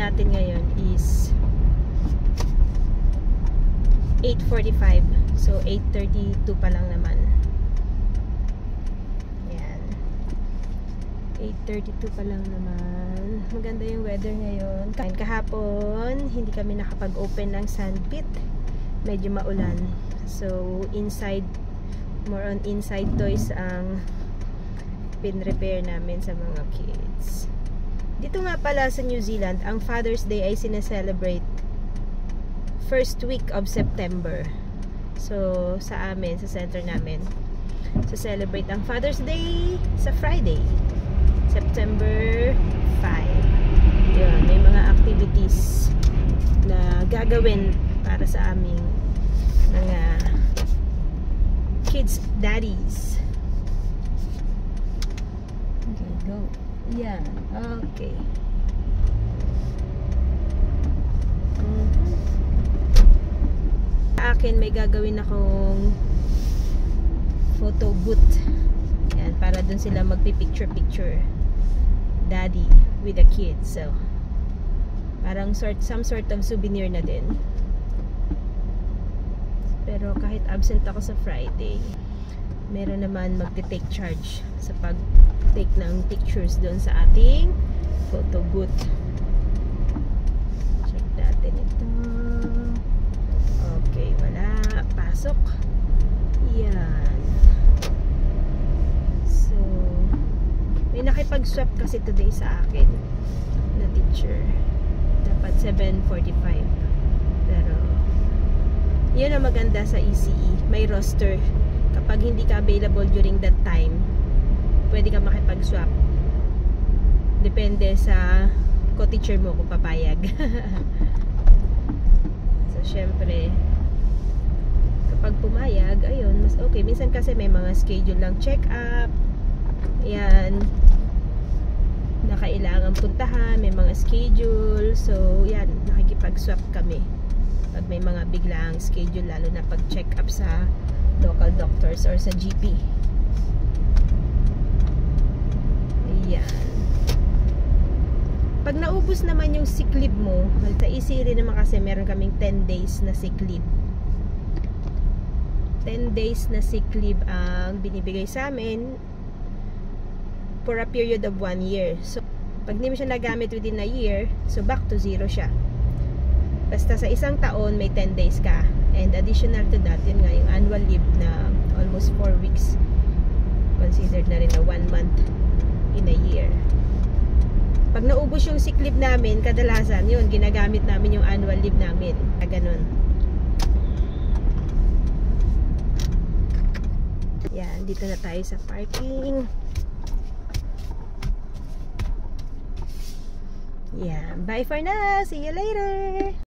natin ngayon is 8:45. So 8:32 pa lang naman. Yan. 8:32 pa lang naman. Maganda yung weather ngayon. Kahapon, hindi kami nakapag-open ng sandpit. Medyo maulan. So inside, more on inside toys ang pin-repair namin sa mga kids. Dito nga pala sa New Zealand, ang Father's Day ay sineselebrate first week of September. So, sa amin, sa center namin, celebrate ang Father's Day sa Friday, September 5. Yun, may mga activities na gagawin para sa aming mga kids' daddies. Okay, go. Yan, okay. Sa akin, may gagawin akong photo booth. Yan, para dun sila magpi-picture-picture daddy with the kids. So, parang some sort of souvenir na din. Pero kahit absent ako sa Friday, meron naman magte-take charge sa pag-take ng pictures doon sa ating photo booth. Check natin ito. Okay, wala. Pasok. Yan. So, may nakipag-swap kasi today sa akin na teacher. Dapat 7:45. Pero, yun ang maganda sa ECE. May roster. Kapag hindi ka available during that time, pwede ka makipag-swap. Depende sa co-teacher mo kung papayag. So, syempre, kapag pumayag, ayun, mas okay. Minsan kasi may mga schedule lang check-up. Yan. Na kailangan puntahan. May mga schedule. So, yan. Nakikipag-swap kami. Pag may mga biglang schedule, lalo na pag check-up sa local doctors or sa GP. Ayan. Pag naubos naman yung sick leave mo, sa ECE naman kasi meron kaming 10 days na sick leave. 10 days na sick leave ang binibigay sa amin for a period of 1 year. So, pag hindi mo siya nagamit within a year, so back to zero siya. Basta sa isang taon, may 10 days ka. And additional to that, yun nga, yung annual leave na almost 4 weeks. Considered na rin na 1 month in a year. Pag naubos yung sick leave namin, kadalasan, yun, ginagamit namin yung annual leave namin. Ganon. Yan, dito na tayo sa parking. Yan, bye for now. See you later.